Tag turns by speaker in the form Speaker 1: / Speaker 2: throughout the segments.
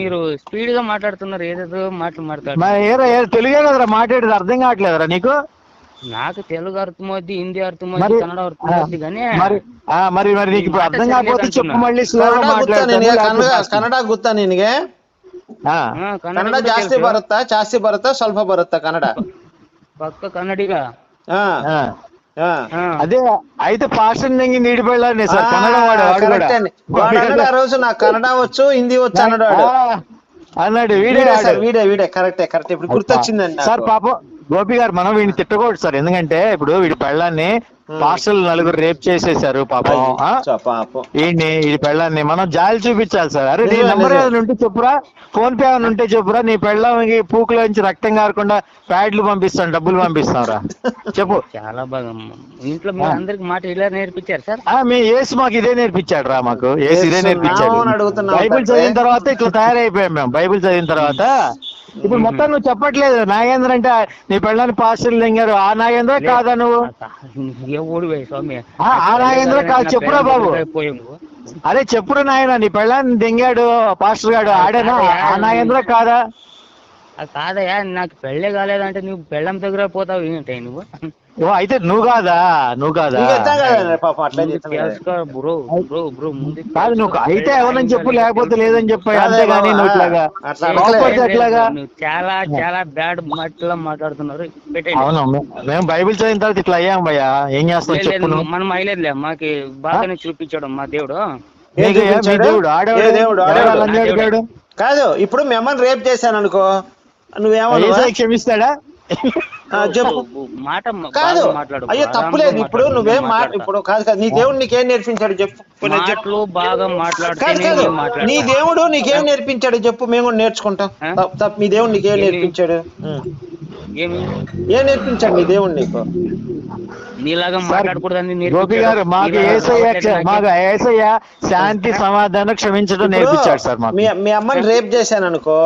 Speaker 1: మీరు స్పీడ్ గా మాట్లాడుతున్నారు, ఏదేదో మాట్లాడుతున్నారు.
Speaker 2: తెలుగే కదరా మాట్లాడేది, అర్థం కావట్లేదురా నీకు?
Speaker 1: నాకు తెలుగు అర్థమవుద్ది, హిందీ అర్థమవుద్ది, కన్నడ అర్థమవుద్ది, కానీ
Speaker 2: మరి నీకు ఇప్పుడు అర్థం కాకపోతే చెప్పు, మళ్ళీ స్లోగా మాట్లాడతాను.
Speaker 3: ಕನ್ನಡ ಗೊತ್ತಾ ನಿನಗೆ? ಕನ್ನಡ ಜಾಸ್ತಿ ಬರುತ್ತಾ ಸ್ವಲ್ಪ ಬರುತ್ತಾ ಕನ್ನಡ?
Speaker 1: పక్క కన్నడిగా.
Speaker 2: అదే అయితే పాస్టర్ నీడి పెళ్ళాలి సార్, కన్నడ వాడు
Speaker 3: ఆ రోజు నాకు కన్నడ వచ్చు, హిందీ వచ్చు
Speaker 2: అన్నాడు.
Speaker 3: వీడే కరెక్టే. ఇప్పుడు గుర్తొచ్చిందండి
Speaker 2: సార్. పాపం గోపి గారు, మనం వీడిని తిట్టకూడదు సార్, ఎందుకంటే ఇప్పుడు వీడి పెళ్ళాన్ని పాస్టర్లు 4 రేప్ చేసేసారు పాపం. వీడి పెళ్ళాన్ని మనం జాలి చూపించాలి సార్. అరే నీ నెంబర్ ఏమైనా ఉంటే చెప్పురా, ఫోన్ పే ఏమైనా ఉంటే చెప్పురా, నీ పెళ్ళానికి పూకులోంచి రక్తం కారకుండా ప్యాడ్లు పంపిస్తాను, డబ్బులు పంపిస్తాంరా, చెప్పు.
Speaker 1: చాలా బాగా ఇంట్లో మీ అందరికి మాట ఇలా నేర్పించారు సార్?
Speaker 2: మీ యేసు మాకు ఇదే నేర్పించాడు రా, మాకు యేసు ఇదే నేర్పించాడు. బైబిల్ చదివిన తర్వాత ఇట్లా తయారైపోయాం మేము. బైబిల్ చదివిన తర్వాత ఇప్పుడు మొత్తం నువ్వు చెప్పట్లేదు నాగేంద్ర అంటే నీ పెళ్ళాన్ని పాస్టర్లు దింగారు, ఆ నాగేంద్ర కాదా నువ్వు? ఆ నాగేంద్ర కాదు, చెప్పురా బాబు. అరే చెప్పురా నాయన, నీ పెళ్ళాన్ని దింగాడు పాస్టర్ గాడు, ఆడేనా? ఆ నాగేంద్ర కాదా?
Speaker 1: కాదయ్యా, నాకు పెళ్ళే కాలేదంటే నువ్వు పెళ్ళం దగ్గర పోతావు ఏంటి నువ్వు?
Speaker 2: అయితే నువ్వు కాదా? కాదు, నువ్వు అయితే ఎవరని చెప్పు, లేకపోతే లేదని చెప్పు, అంతేగాని నువ్వు ఇట్లాగా ఎట్లాగా?
Speaker 1: చాలా చాలా బ్యాడ్ మాటలా మాట్లాడుతున్నారు.
Speaker 2: అవును, మేము బైబిల్ చదివిన తర్వాత ఇట్లా అయ్యాం భయ్యా, ఏం చేస్తాం చెప్పు.
Speaker 1: మనం అయ్యలేదులే, మాకు బాగానే చూపించాడు మా దేవుడు.
Speaker 3: దేవుడు కాదు. ఇప్పుడు మిమ్మల్ని రేప్ చేశాను అనుకో, నువ్వేమన్నా
Speaker 2: క్షమిస్తాడా?
Speaker 3: చెప్పు. కాదు, అయ్యో తప్పులేదు. ఇప్పుడు నువ్వేం ఇప్పుడు కాదు, నీ దేవుడు నీకేం నేర్పించాడు చెప్పు. నీ దేవుడు నీకేం నేర్పించాడు చెప్పు, మేము కూడా నేర్చుకుంటాం. మీ దేవుడు నీకేం నేర్పించాడు? ఏం నేర్పించాడు మీ దేవుడు నీకు?
Speaker 1: నీలాగా మాట్లాడకూడదని
Speaker 2: గోపి గారు, మాకు యేసయ్య శాంతి సమాధానం క్షమించడం నేర్పించాడు సార్.
Speaker 3: మీ అమ్మని రేప్ చేశాను అనుకో,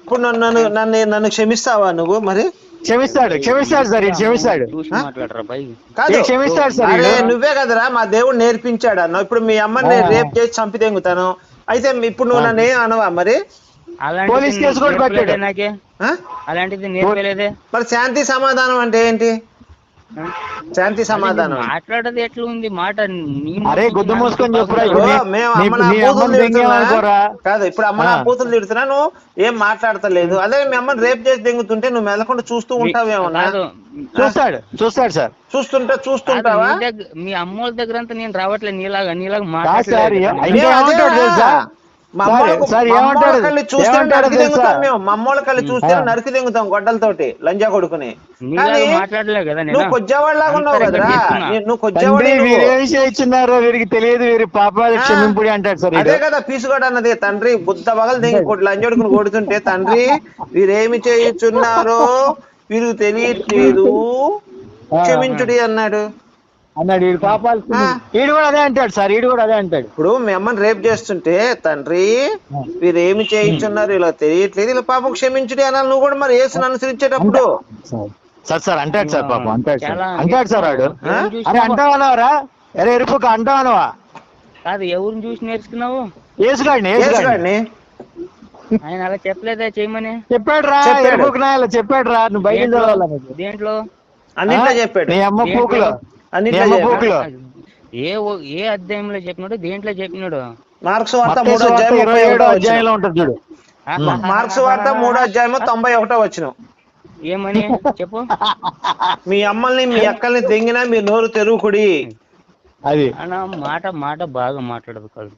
Speaker 3: ఇప్పుడు నన్ను క్షమిస్తావా నువ్వు? మరి
Speaker 2: క్షమిస్తాడు సార్, క్షమిస్తాడు. క్షమిస్తాడు సార్.
Speaker 3: నువ్వే కదరా మా దేవుడు నేర్పించాడు అన్నావు. ఇప్పుడు మీ అమ్మని రేప్ చేసి చంపి తెంగుతాను, అయితే ఇప్పుడు నువ్వు నన్ను ఏం అనవా? మరి
Speaker 2: పోలీస్ కేసు కూడా పెట్టాడు.
Speaker 1: అలాంటిది నేర్పలేదే.
Speaker 3: మరి శాంతి సమాధానం అంటే ఏంటి? శాంతి సమాధానం
Speaker 1: మాట్లాడేది ఎట్లా ఉంది మాట?
Speaker 2: అరే గుద్దు మూసుకొని చెప్పురా.
Speaker 3: కాదు, ఇప్పుడు అమ్మ నా కూతురు తిడుతున్నా, నువ్వు ఏం మాట్లాడతలేదు. అదే మీ అమ్మని రేప్ చేసి దింగుతుంటే నువ్వు మెదకుండా చూస్తూ ఉంటావేమన్నా?
Speaker 2: చూస్తాడు సార్.
Speaker 3: చూస్తుంటావా?
Speaker 1: మీ అమ్మోళ్ళ దగ్గర అంతా నేను రావట్లేదు, నీలాగా
Speaker 3: మమ్మోళ్ళ కళ్ళు చూస్తే నరికి దింగుతాం గొడ్డలతోటి, లంజా కొడుకుని.
Speaker 1: మాట్లాడలేదు కదా,
Speaker 3: నువ్వు కొజ్జావాళ్ళలాగా ఉన్నావు కదరా. నువ్వు
Speaker 2: ఇచ్చినారో వీరికి తెలియదు, వీరి పాపాలు క్షమింపుడి అంటాడు సార్.
Speaker 3: అదే కదా పీసుగోడు అన్నది. తండ్రి బుద్ధ పగలు దింగి లంజోడుకుని కొడుతుంటే, తండ్రి వీరేమి చేయుచున్నారో వీరికి తెలియట్లేదు, క్షమించుడి అన్నాడు.
Speaker 2: వీడి పాపాలు వీడు కూడా అదే అంటాడు సార్, వీడు కూడా అదే అంటాడు.
Speaker 3: ఇప్పుడు మీ అమ్మని రేప్ చేస్తుంటే, తండ్రి వీరేమి చేయించున్నారు, ఇలా తెలియట్లేదు, ఇలా పాపం క్షమించుడి అనాలి. నువ్వు కూడా మరి యేసుని అనుసరించేటప్పుడు
Speaker 2: సార్ అంటాడు సార్, పాపం అంటాడు సార్ వాడు. అరే అంటావనవరా? అరే ఎరుపుక అంటావనవా?
Speaker 1: కాదు, ఎవరిని చూసి నేర్చుకున్నావు?
Speaker 2: యేసుగాడిని.
Speaker 1: ఆయన అలా చెప్పలేదా చేయమని?
Speaker 2: చెప్పాడు రా, ఎరుపుక నాయలా చెప్పాడు రా. నువ్వు బయట చదవాలి.
Speaker 1: దేంట్లో?
Speaker 3: అన్నింట్లో చెప్పాడు.
Speaker 2: నీ అమ్మ పూకులో,
Speaker 1: ఏ అధ్యాయంలో చెప్పినాడు, దేంట్లో చెప్పినాడు?
Speaker 3: మార్క్స్ వార్త 3వ అధ్యాయంలో ఉంటుంది చూడు. మార్క్స్ వార్త 3వ అధ్యాయం 91వ వచనం.
Speaker 1: ఏమని చెప్పు?
Speaker 3: మీ అమ్మల్ని మీ అక్కల్ని తెంగినా మీ నోరు తెరువుకుడి.
Speaker 2: అది
Speaker 1: మాట బాగా మాట్లాడదు కాదు.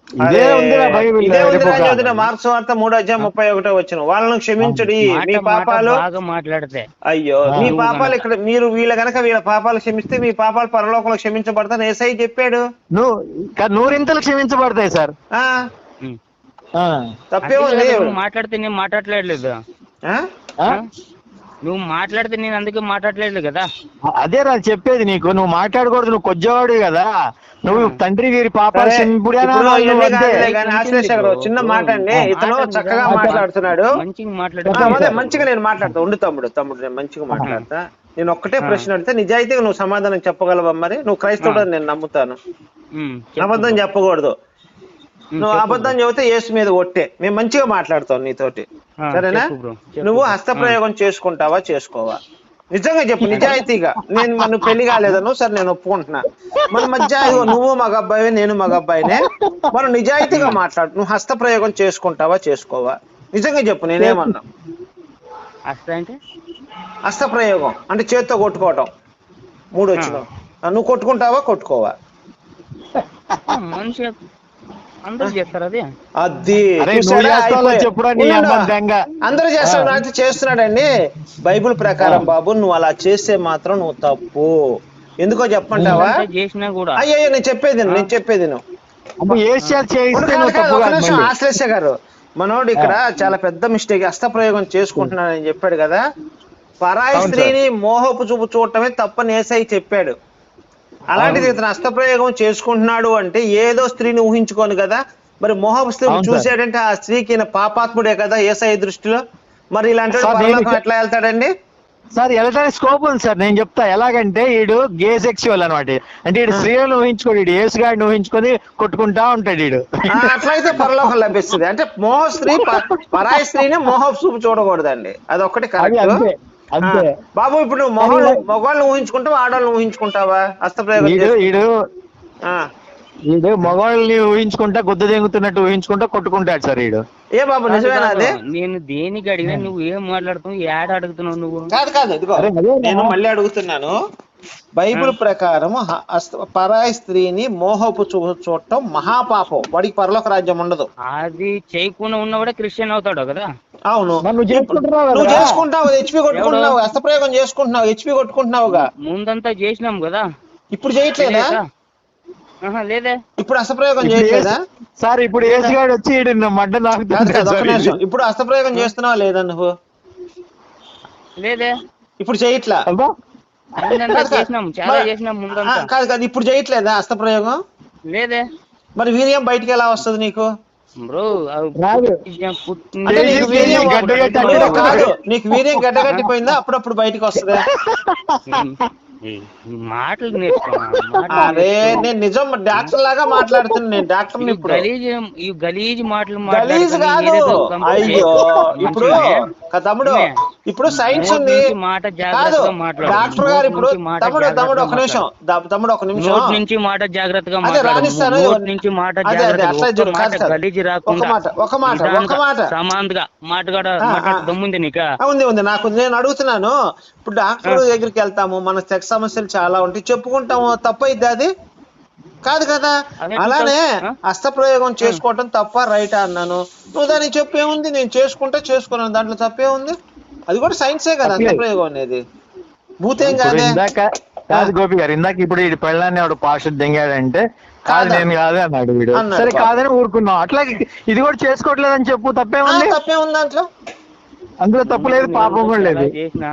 Speaker 3: మార్క్స్ వార్త 3వ అధ్యాయం 31వ వచనం. వాళ్ళను క్షమించుడి మీ పాపాలు.
Speaker 1: బాగా మాట్లాడితే
Speaker 3: అయ్యో మీ పాపాలు ఇక్కడ మీరు వీళ్ళ పాపాలు క్షమిస్తే మీ పాపాలు పరలోకంలో క్షమించబడతాయి యేసయ్య చెప్పాడు.
Speaker 2: నూరింతలు క్షమించబడతాయి సార్.
Speaker 3: తప్పేముంది?
Speaker 1: మాట్లాడితే నేను మాట్లాడలేదు, నువ్వు మాట్లాడితే నేను అందుకే మాట్లాడలేదు కదా.
Speaker 2: అదే రా చెప్పేది నీకు, నువ్వు మాట్లాడకూడదు, నువ్వు కొజ్జవాడు కదా. నువ్వు తండ్రి వీరి పాపాలు
Speaker 3: చిన్న మాట అండి. ఇతను చక్కగా మాట్లాడుతున్నాడు, మంచిగా నేను మాట్లాడతా. ఉండు తమ్ముడు నేను మంచిగా మాట్లాడతా. నేను ఒక్కటే ప్రశ్న అడిగితే నిజాయితీగా నువ్వు సమాధానం చెప్పగలవా? మరి నువ్వు క్రైస్తవుడు నేను నమ్ముతాను, అబద్ధం చెప్పకూడదు. నువ్వు
Speaker 1: చెప్పు
Speaker 3: అబద్ధం చెబితే యేసు మీద ఒట్టే. మేము మంచిగా మాట్లాడతాం నీతోటి,
Speaker 1: ఆ,
Speaker 3: సరేనా?
Speaker 1: చెప్పు బ్రో, చెప్పు.
Speaker 3: నువ్వు హస్తప్రయోగం చేసుకుంటావా చేసుకోవా? నిజంగా చెప్పు, నిజాయితీగా. నేను మన పెళ్లి కాలేదను, సరే నేను ఒప్పుకుంటున్నా. మన మధ్య నువ్వు మగ అబ్బాయి నేను మగ అబ్బాయినే, మనం నిజాయితీగా మాట్లాడు. నువ్వు హస్తప్రయోగం చేసుకుంటావా చేసుకోవా? నిజంగా చెప్పు, నేనేమన్నా.
Speaker 1: అస్త అంటే
Speaker 3: హస్తప్రయోగం అంటే చేత్తో కొట్టుకోవటం, మూడు వచ్చిన. నువ్వు కొట్టుకుంటావా కొట్టుకోవా?
Speaker 1: మనిషి అందరూ చేస్తారు అది.
Speaker 3: అది
Speaker 2: అరే నువ్వు
Speaker 3: చూసాడా?
Speaker 2: చేస్తావో
Speaker 3: అయిపోయా.
Speaker 2: చెప్పురా నీ
Speaker 3: ఉండు.
Speaker 2: అమ్మ దెంగ.
Speaker 3: అందరూ చేస్తాడు, అయితే చేస్తున్నాడండి. బైబిల్ ప్రకారం బాబు నువ్వు అలా చేస్తే మాత్రం నువ్వు తప్పు. ఎందుకో చెప్పంటావా?
Speaker 1: ముందంతా చేసినా కూడా
Speaker 3: అయ్యో నేను చెప్పేది నువ్వు.
Speaker 2: అంటే ఏషియా చేయిస్తే నువ్వు తప్పు
Speaker 3: ఒక
Speaker 2: కాదు
Speaker 3: నిమిషం
Speaker 2: మళ్ళీ.
Speaker 3: ఆశ్లేష గారు, మనోడు ఇక్కడ చాలా పెద్ద మిస్టేక్. హస్తప్రయోగం చేసుకుంటున్నానని చెప్పాడు కదా, పరాయి
Speaker 2: అవును
Speaker 3: స్త్రీని మోహపు చూపు చూడటమే తప్పని యేసయ్య చెప్పాడు. అలాంటిది ఇతను హస్తప్రయోగం చేసుకుంటున్నాడు అంటే ఏదో స్త్రీని ఊహించుకోను కదా. మరి మోహపు స్త్రీ
Speaker 2: అవును సార్.
Speaker 3: చూసాడంటే ఆ స్త్రీకి ఈయన పాపాత్ముడే కదా యేసయ్య దృష్టిలో. మరి ఇలాంటి వాడు
Speaker 2: సార్,
Speaker 3: పరలోకం
Speaker 2: నేను-
Speaker 3: ఎట్లా వెళ్తాడండి?
Speaker 2: సార్ ఎలక్ట్రానిక్ స్కోప్ ఉంది సార్, నేను చెప్తా. ఎలాగంటే ఈడు గే సెక్చువల్ అనమాట. అంటే ఈడు స్త్రీలను ఊహించుకోడు, ఈడు యేసు గాడిని ఊహించుకొని కొట్టుకుంటా ఉంటాడు ఈడు.
Speaker 3: అట్లయితే పరలోకం లభిస్తుంది. అంటే మోహ స్త్రీ పరాయి స్త్రీని మోహపు చూపు చూడకూడదండి, అదొక్కటి
Speaker 2: అది
Speaker 3: కరెక్ట్.
Speaker 2: అంతే అంతే.
Speaker 3: బాబు ఇప్పుడు నువ్వు మగవాళ్ళని ఊహించుకుంటావా ఆడవాళ్ళని ఊహించుకుంటావా హస్తప్రయోగం
Speaker 2: ఈడు
Speaker 3: చేసి?
Speaker 2: ఈడు
Speaker 3: ఆ.
Speaker 2: ఈడు మగవాళ్ళని ఊహించుకుంటా గుద్ద దెంగుతున్నట్టు ఊహించుకుంటా కొట్టుకుంటాడు సార్ ఈడు.
Speaker 3: ఏ బాబు నిజమేనా అది?
Speaker 1: నేను దేనికి అడిగినా నువ్వు ఏం మాట్లాడుతున్నావు, ఏడ అడుగుతున్నావు నువ్వు?
Speaker 3: కాదు ఇదిగో
Speaker 2: అరే, అదేనా?
Speaker 3: నేను మళ్ళీ అడుగుతున్నాను. బైబిల్ ప్రకారం పరాయి స్త్రీని మోహపు చూడటం మహాపాపం, వాడికి పరలోక రాజ్యం ఉండదు.
Speaker 1: అది చేయకుండా ఉన్నవాడే క్రిస్టియన్ అవుతాడు కదా.
Speaker 3: అవును,
Speaker 2: మరి నువ్వు చేసుకుంటున్నావు
Speaker 3: నువ్వు
Speaker 2: కదరా?
Speaker 3: చేసుకుంటావు, హెచ్పి కొట్టుకుంటున్నావు, హస్తప్రయోగం చేసుకుంటున్నావు, హెచ్పి కొట్టుకుంటున్నావుగా.
Speaker 1: ముందంతా చేసినాం కదా.
Speaker 3: ఇప్పుడు చేయట్లేదా?
Speaker 1: లేదే.
Speaker 3: ఇప్పుడు హస్తప్రయోగం
Speaker 2: ఇప్పుడు
Speaker 3: చేయట్లేదా?
Speaker 2: సార్ ఇప్పుడు యేసు గాడు వచ్చి ఈడు మడ్డ
Speaker 3: కాదు
Speaker 2: నాకుతుంటాడు
Speaker 3: ఒక్క
Speaker 2: సార్
Speaker 3: నిమిషం.
Speaker 2: ఇది.
Speaker 3: ఇప్పుడు హస్తప్రయోగం చేస్తున్నావా లేదా నువ్వు?
Speaker 1: లేదే.
Speaker 3: ఇప్పుడు చేయట్లా?
Speaker 2: అబ్బా,
Speaker 1: ముందంతా
Speaker 3: కాదు,
Speaker 1: చేసినాం, చాలా చేసినాం ముందంతా.
Speaker 3: కాదు ఇప్పుడు చేయట్లేదా హస్తప్రయోగం?
Speaker 1: లేదే.
Speaker 3: మరి వీర్యం బయటికి ఎలా వస్తుంది నీకు?
Speaker 1: బ్రో
Speaker 2: రాదు.
Speaker 3: అంటే నీకు వీర్యం
Speaker 2: గడ్డగా
Speaker 3: నువ్వు కాదు, నీకు వీర్యం గడ్డగట్టిపోయిందా అప్పుడప్పుడు బయటికి వస్తుందా?
Speaker 1: మాటలు నేర్చుకో.
Speaker 3: అరే నేను నిజం డాక్టర్ లాగా మాట్లాడుతున్నా, నేను డాక్టర్ని ఇప్పుడు.
Speaker 1: గలీజ్ మాటలు
Speaker 3: గలీజ్ కాదు. అయ్యో ఇప్పుడు తమ్ముడు, ఇప్పుడు సైన్స్ ఉంది కాదు డాక్టర్ గారు. ఇప్పుడు తమ్ముడు ఒక నిమిషం, తమ్ముడు ఒక నిమిషం.
Speaker 1: నోటి నుంచి మాట జాగ్రత్తగా
Speaker 3: అదే రాణిస్తాను.
Speaker 1: నోటి నుంచి మాట
Speaker 3: అదే
Speaker 1: జాగ్రత్తగా,
Speaker 3: అట్లా
Speaker 1: ఒక్క మాట
Speaker 3: కాదు.
Speaker 1: గలీజ్
Speaker 3: ఒక
Speaker 1: రాకుండా
Speaker 3: మాట
Speaker 1: సమానంగా మాట్లాడ దమ్ముంది నీకా?
Speaker 3: ఉంది నాకు. నేను అడుగుతున్నాను, ఇప్పుడు డాక్టర్ దగ్గరికి వెళ్తాము, మన సెక్స్ సమస్యలు చాలా ఉంటాయి, చెప్పుకుంటాము, తప్పైద్ది అది? కాదు కదా. అలానే హస్తప్రయోగం చేసుకోవటం తప్ప రైటా అన్నాను. నువ్వు దానికి చెప్పేముంది, నేను చేసుకున్నాను, దాంట్లో తప్పేముంది? అది కూడా సైన్సే కదా హస్తప్రయోగం అనేది, భూతేం కాదే.
Speaker 2: కాదు గోపి గారు, ఇందాక ఇప్పుడు ఈ పెళ్ళాన్ని ఆవిడ పాష దింగాడంటే కాదు నేను కాదు అన్నాడు వీడు. సరే కాదని ఊరుకున్నాం. అట్లా ఇది కూడా చేసుకోవట్లేదని చెప్పు, తప్పేముంది?
Speaker 3: తప్పేముంది దాంట్లో?
Speaker 2: అందులో తప్పు లేదు, పాపం కూడా లేదు.
Speaker 1: చేసినా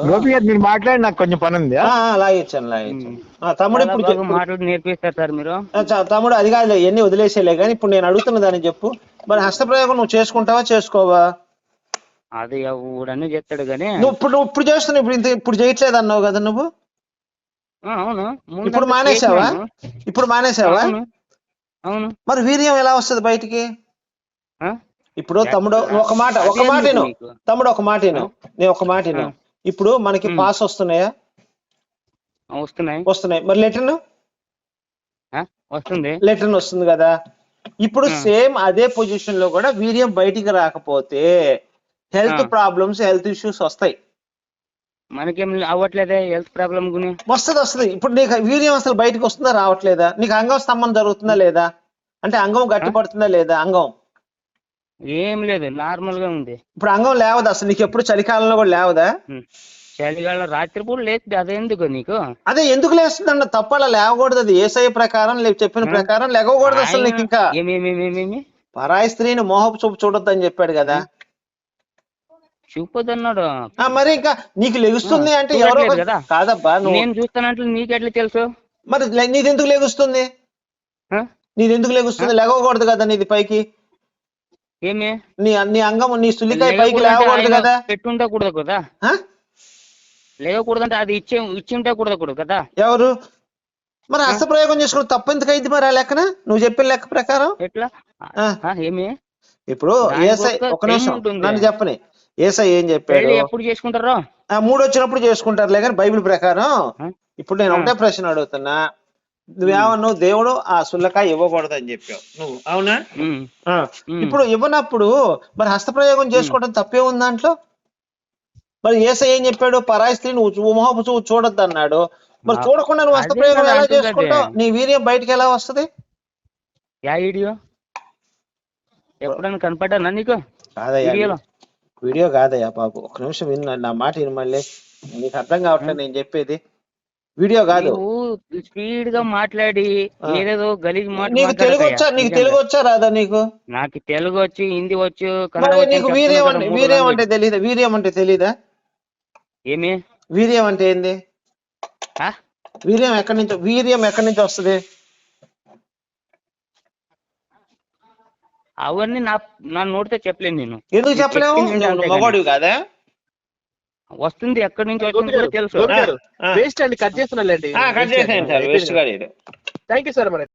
Speaker 2: గోపి గారు మీరు మాట్లాడి, నాకు కొంచెం పని ఉంది.
Speaker 3: లాగించాను. తమ్ముడు ఇప్పుడు
Speaker 1: మాటలు నేర్పిస్తారు సార్ మీరు.
Speaker 3: తమ్ముడు అది కాదు, ఇవన్నీ వదిలేసేలే కానీ ఇప్పుడు నేను అడుగుతున్న దాన్ని చెప్పు. మరి హస్తప్రయోగం నువ్వు చేసుకుంటావా చేసుకోవా?
Speaker 1: అది ఊడన్నీ చెప్తాడు కానీ
Speaker 3: నువ్వు ఇప్పుడు చేస్తున్నావు, ఇప్పుడు చేయట్లేదు అన్నావు కదా నువ్వు.
Speaker 1: అవును.
Speaker 3: ఇప్పుడు మానేసావా?
Speaker 1: అవును.
Speaker 3: మరి వీర్యం ఎలా వస్తుంది బయటికి? ఇప్పుడు తమ్ముడు ఒక మాట తమ్ముడు ఒక మాట నేను ఒక మాట ఇప్పుడు మనకి పాస్ వస్తున్నాయా? వస్తున్నాయి. మరి లెటర్న్ వస్తుంది కదా. ఇప్పుడు సేమ్ అదే పొజిషన్ లో కూడా వీర్యం బయటికి రాకపోతే హెల్త్ ప్రాబ్లమ్స్, హెల్త్ ఇష్యూస్ వస్తాయి.
Speaker 1: మనకేం అవ్వట్లేదే హెల్త్ ప్రాబ్లమ్ గుని.
Speaker 3: వస్తుంది. ఇప్పుడు నీకు వీర్యం అసలు బయటకు వస్తుందా రావట్లేదా? నీకు అంగం స్తంభం జరుగుతుందా లేదా? అంటే అంగం గట్టిపడుతుందా లేదా? అంగం
Speaker 1: ఏం లేదు, నార్మల్ గా ఉంది.
Speaker 3: ఇప్పుడు అంగం లేవదా అసలు? నీకు ఎప్పుడు చలికాలంలో కూడా లేవదా?
Speaker 1: చలికాలం రాత్రిపూట లేస్తుంది. అదెందుకు నీకు?
Speaker 3: అదే ఎందుకు లేస్తుందన్న తప్పలా లేవకూడదు. అది యేసయ్య ప్రకారం చెప్పిన ప్రకారం లేవకూడదు అసలు. నీకు ఇంకా పరాయి స్త్రీని మోహపు చూపు చూడొద్దని చెప్పాడు కదా.
Speaker 1: చూపొద్దన్నాడు.
Speaker 3: మరి ఇంకా నీకు లెగుస్తుంది అంటే ఎవరో
Speaker 1: కదా.
Speaker 3: కాదబ్బా,
Speaker 1: నేను చూస్తానంటే నీకెట్లా తెలుసు?
Speaker 3: మరి నీదెందుకు లెగుస్తుంది? లేవకూడదు కదా నీది పైకి.
Speaker 1: ఏమి
Speaker 3: నీ అంగం, నీ సులికాయ పైకి లేవకూడదు కదా.
Speaker 1: పెట్టుంటే కూడదు కదా. లేవకూడదంటే అది ఇచ్చి ఉంటే కూడదు కదా. ఎవరు
Speaker 3: మరి హస్తప్రయోగం చేసుకుని తప్పు ఎందుకు అయింది మరి ఆ లెక్కన నువ్వు చెప్పిన లెక్క ప్రకారం?
Speaker 1: ఎట్లా ఏమి
Speaker 3: ఇప్పుడు ఏసై ఒక నిమిషం నన్ను చెప్పని, ఏసై ఏం చెప్పాడు?
Speaker 1: ఎప్పుడు చేసుకుంటారో
Speaker 3: 3 వచ్చినప్పుడు చేసుకుంటారులే కానీ బైబిల్ ప్రకారం. ఇప్పుడు నేను ఒకటే ప్రశ్న అడుగుతున్నా, నువ్వేమన్నావు? దేవుడు ఆ సుల్లకాయ ఇవ్వకూడదు అని చెప్పావు నువ్వు, అవునా? ఇప్పుడు ఇవ్వనప్పుడు మరి హస్తప్రయోగం చేసుకోవడం తప్పే ఉంది దాంట్లో? మరి ఏసై ఏం చెప్పాడు? పరాయి స్త్రీని మోహపు చూడొద్దు అన్నాడు. మరి చూడకుండా నువ్వు హస్తప్రయోగం ఎలా చేసుకుంటావు? నీ వీర్యం బయటకు ఎలా వస్తుంది?
Speaker 1: ఎప్పుడైనా కనపడ్డా నీకు?
Speaker 3: వీడియో కాదయ్యా బాబు, ఒక నిమిషం విను నా మాట విను. మళ్ళీ నీకు అర్థం కావట్లేదు నేను చెప్పేది. వీడియో కాదు.
Speaker 1: స్పీడ్ గా మాట్లాడి ఏదేదో గలీజ్ మాట.
Speaker 3: నీకు తెలుగు వచ్చా? నీకు తెలుగు వచ్చా రాదా? నీకు
Speaker 1: నాకు తెలుగు వచ్చు, హిందీ వచ్చు,
Speaker 3: నీకు వీర్యం అంటే తెలీదా? వీర్యం అంటే తెలీదా?
Speaker 1: ఏమి
Speaker 3: వీర్యం అంటే ఏంది? వీర్యం ఎక్కడి నుంచి వస్తుంది?
Speaker 1: అవన్నీ నా నోటితో చెప్పలేను నేను.
Speaker 3: ఎందుకు చెప్పలేవు? మగవాడివి కాదా?
Speaker 1: వస్తుంది, ఎక్కడి నుంచి వస్తుంది కూడా తెలుసు.
Speaker 4: వేస్ట్ అండి, కట్ చేస్తున్నాండి.
Speaker 3: కట్ చేసేయండి సార్, వేస్ట్ గా.
Speaker 4: థ్యాంక్ యూ సార్ మరి.